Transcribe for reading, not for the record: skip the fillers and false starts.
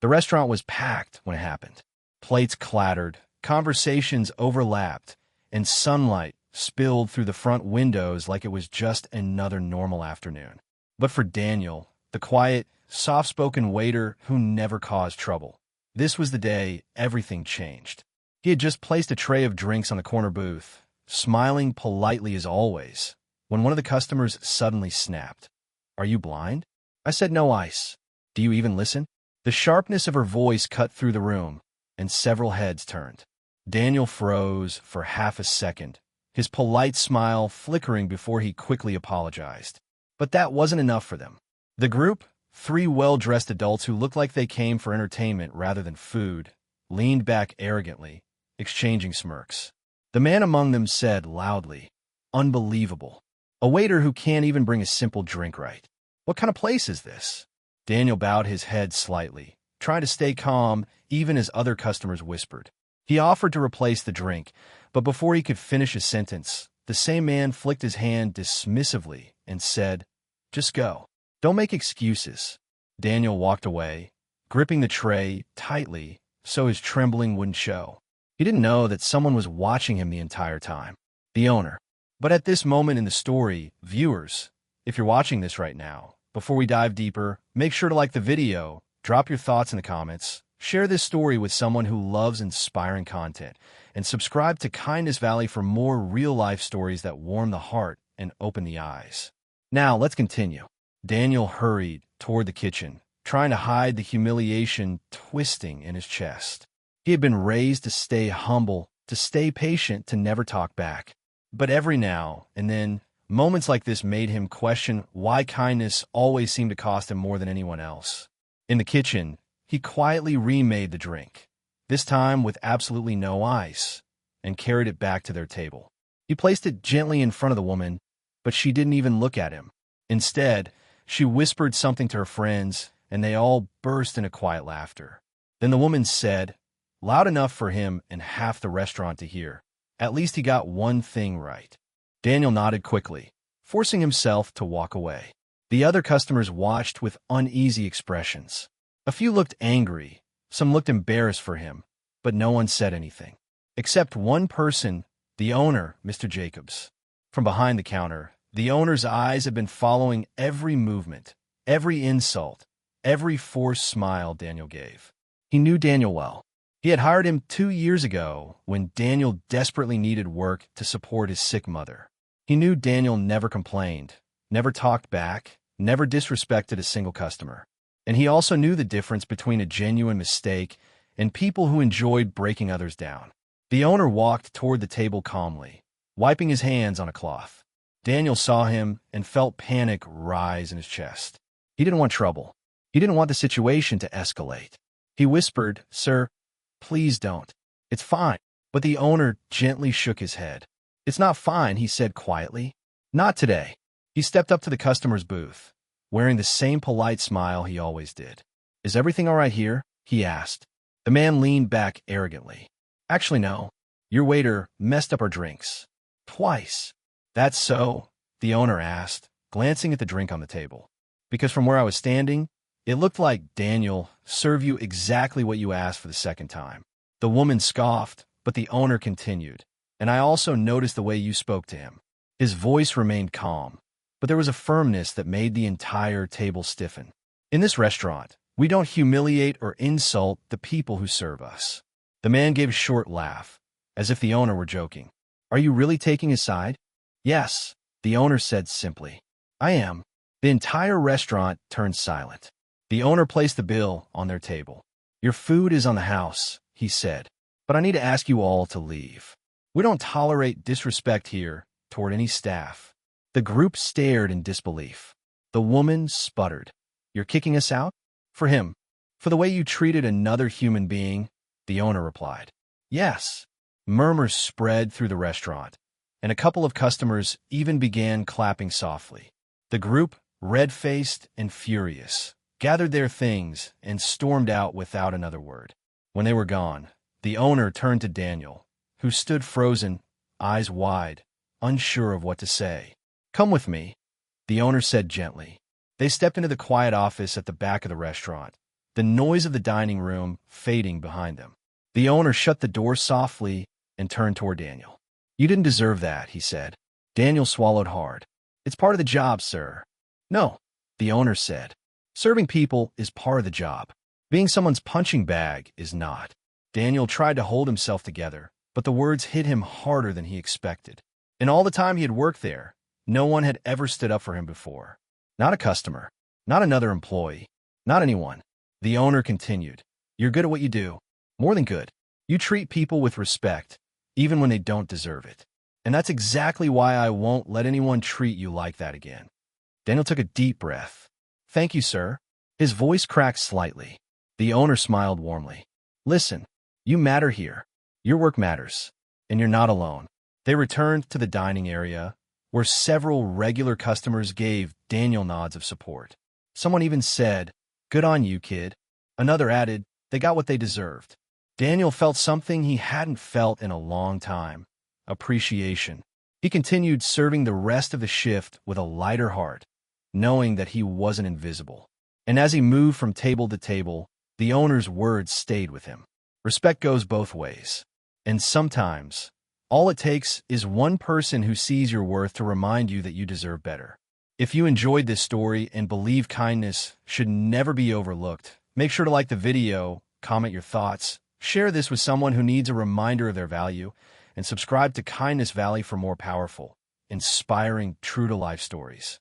The restaurant was packed when it happened. Plates clattered, conversations overlapped, and sunlight spilled through the front windows like it was just another normal afternoon. But for Daniel, the quiet, soft-spoken waiter who never caused trouble, this was the day everything changed. He had just placed a tray of drinks on the corner booth, smiling politely as always, when one of the customers suddenly snapped. "Are you blind?" I said, "No ice. Do you even listen?" The sharpness of her voice cut through the room, and several heads turned. Daniel froze for half a second, his polite smile flickering before he quickly apologized. But that wasn't enough for them. The group, three well-dressed adults who looked like they came for entertainment rather than food, leaned back arrogantly, exchanging smirks. The man among them said loudly, "Unbelievable. A waiter who can't even bring a simple drink right. What kind of place is this?" Daniel bowed his head slightly, trying to stay calm even as other customers whispered. He offered to replace the drink, but before he could finish his sentence, the same man flicked his hand dismissively and said, "Just go. Don't make excuses." Daniel walked away, gripping the tray tightly so his trembling wouldn't show. He didn't know that someone was watching him the entire time, the owner. But at this moment in the story, viewers, if you're watching this right now, before we dive deeper, make sure to like the video, drop your thoughts in the comments, share this story with someone who loves inspiring content, and subscribe to Kindness Valley for more real-life stories that warm the heart and open the eyes. Now, let's continue. Daniel hurried toward the kitchen, trying to hide the humiliation twisting in his chest. He had been raised to stay humble, to stay patient, to never talk back. But every now and then, moments like this made him question why kindness always seemed to cost him more than anyone else. In the kitchen, he quietly remade the drink, this time with absolutely no ice, and carried it back to their table. He placed it gently in front of the woman, but she didn't even look at him. Instead, she whispered something to her friends, and they all burst into quiet laughter. Then the woman said, loud enough for him and half the restaurant to hear, "At least he got one thing right." Daniel nodded quickly, forcing himself to walk away. The other customers watched with uneasy expressions. A few looked angry, some looked embarrassed for him, but no one said anything. Except one person, the owner, Mr. Jacobs. From behind the counter, the owner's eyes had been following every movement, every insult, every forced smile Daniel gave. He knew Daniel well. He had hired him 2 years ago when Daniel desperately needed work to support his sick mother. He knew Daniel never complained, never talked back, never disrespected a single customer. And he also knew the difference between a genuine mistake and people who enjoyed breaking others down. The owner walked toward the table calmly, wiping his hands on a cloth. Daniel saw him and felt panic rise in his chest. He didn't want trouble. He didn't want the situation to escalate. He whispered, "Sir, please don't. It's fine." But the owner gently shook his head. "It's not fine," he said quietly. "Not today." He stepped up to the customer's booth, wearing the same polite smile he always did. "Is everything all right here?" he asked. The man leaned back arrogantly. "Actually, no. Your waiter messed up our drinks. Twice." "That's so?" the owner asked, glancing at the drink on the table. "Because from where I was standing, it looked like Daniel served you exactly what you asked for the second time." The woman scoffed, but the owner continued. "And I also noticed the way you spoke to him." His voice remained calm, but there was a firmness that made the entire table stiffen. "In this restaurant, we don't humiliate or insult the people who serve us." The man gave a short laugh, as if the owner were joking. "Are you really taking his side?" "Yes," the owner said simply. "I am." The entire restaurant turned silent. The owner placed the bill on their table. "Your food is on the house," he said, "but I need to ask you all to leave. We don't tolerate disrespect here toward any staff." The group stared in disbelief. The woman sputtered. "You're kicking us out?" "For him. For the way you treated another human being," the owner replied. "Yes." Murmurs spread through the restaurant, and a couple of customers even began clapping softly. The group, red-faced and furious, gathered their things and stormed out without another word. When they were gone, the owner turned to Daniel, who stood frozen, eyes wide, unsure of what to say. "Come with me," the owner said gently. They stepped into the quiet office at the back of the restaurant, the noise of the dining room fading behind them. The owner shut the door softly and turned toward Daniel. "You didn't deserve that," he said. Daniel swallowed hard. "It's part of the job, sir." "No," the owner said. "Serving people is part of the job. Being someone's punching bag is not." Daniel tried to hold himself together, but the words hit him harder than he expected. In all the time he had worked there, no one had ever stood up for him before. Not a customer, not another employee, not anyone. The owner continued, "You're good at what you do. More than good. You treat people with respect, even when they don't deserve it. And that's exactly why I won't let anyone treat you like that again." Daniel took a deep breath. "Thank you, sir." His voice cracked slightly. The owner smiled warmly. "Listen, you matter here. Your work matters. And you're not alone." They returned to the dining area, where several regular customers gave Daniel nods of support. Someone even said, "Good on you, kid." Another added, "They got what they deserved." Daniel felt something he hadn't felt in a long time: appreciation. He continued serving the rest of the shift with a lighter heart, knowing that he wasn't invisible. And as he moved from table to table, the owner's words stayed with him. Respect goes both ways. And sometimes, all it takes is one person who sees your worth to remind you that you deserve better. If you enjoyed this story and believe kindness should never be overlooked, make sure to like the video, comment your thoughts, share this with someone who needs a reminder of their value, and subscribe to Kindness Valley for more powerful, inspiring, true-to-life stories.